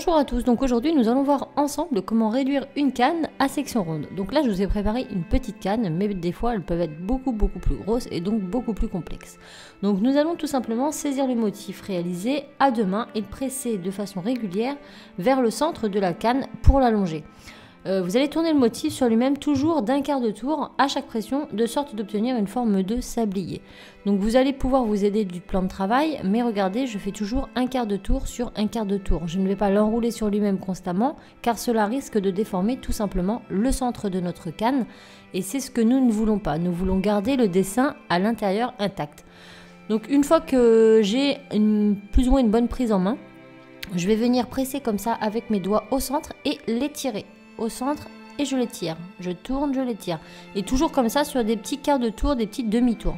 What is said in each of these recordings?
Bonjour à tous, donc aujourd'hui nous allons voir ensemble comment réduire une canne à section ronde. Donc là je vous ai préparé une petite canne, mais des fois elles peuvent être beaucoup plus grosses et donc beaucoup plus complexes. Donc nous allons tout simplement saisir le motif réalisé à deux mains et le presser de façon régulière vers le centre de la canne pour l'allonger. Vous allez tourner le motif sur lui-même toujours d'un quart de tour à chaque pression, de sorte d'obtenir une forme de sablier. Donc vous allez pouvoir vous aider du plan de travail, mais regardez, je fais toujours un quart de tour sur un quart de tour. Je ne vais pas l'enrouler sur lui-même constamment, car cela risque de déformer tout simplement le centre de notre canne, et c'est ce que nous ne voulons pas. Nous voulons garder le dessin à l'intérieur intact. Donc une fois que j'ai plus ou moins une bonne prise en main, je vais venir presser comme ça avec mes doigts au centre et l'étirer au centre et je l'étire. Je tourne, je l'étire. Et toujours comme ça sur des petits quarts de tour, des petits demi-tours.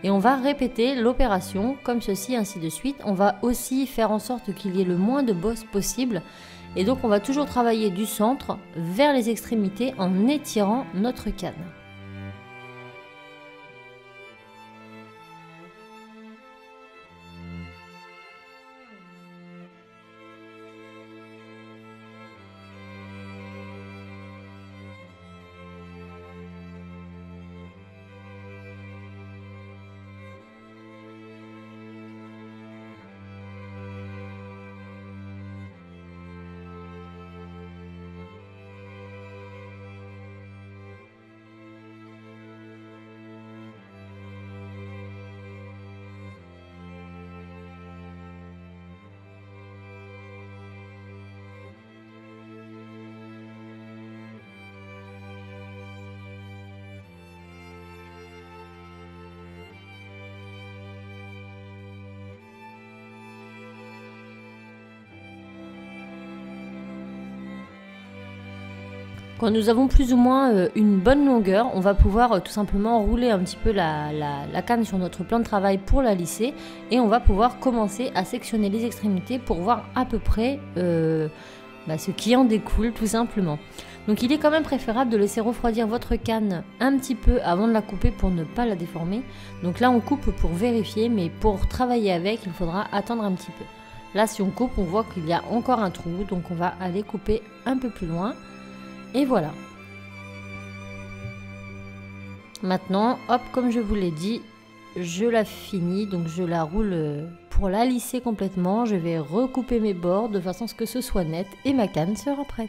Et on va répéter l'opération comme ceci, ainsi de suite. On va aussi faire en sorte qu'il y ait le moins de bosses possible. Et donc on va toujours travailler du centre vers les extrémités en étirant notre canne. Quand nous avons plus ou moins une bonne longueur, on va pouvoir tout simplement rouler un petit peu la canne sur notre plan de travail pour la lisser et on va pouvoir commencer à sectionner les extrémités pour voir à peu près ce qui en découle tout simplement. Donc il est quand même préférable de laisser refroidir votre canne un petit peu avant de la couper pour ne pas la déformer. Donc là on coupe pour vérifier, mais pour travailler avec il faudra attendre un petit peu. Là si on coupe on voit qu'il y a encore un trou, donc on va aller couper un peu plus loin. Et voilà. Maintenant, hop, comme je vous l'ai dit, je la finis, donc je la roule pour la lisser complètement. Je vais recouper mes bords de façon à ce que ce soit net et ma canne sera prête.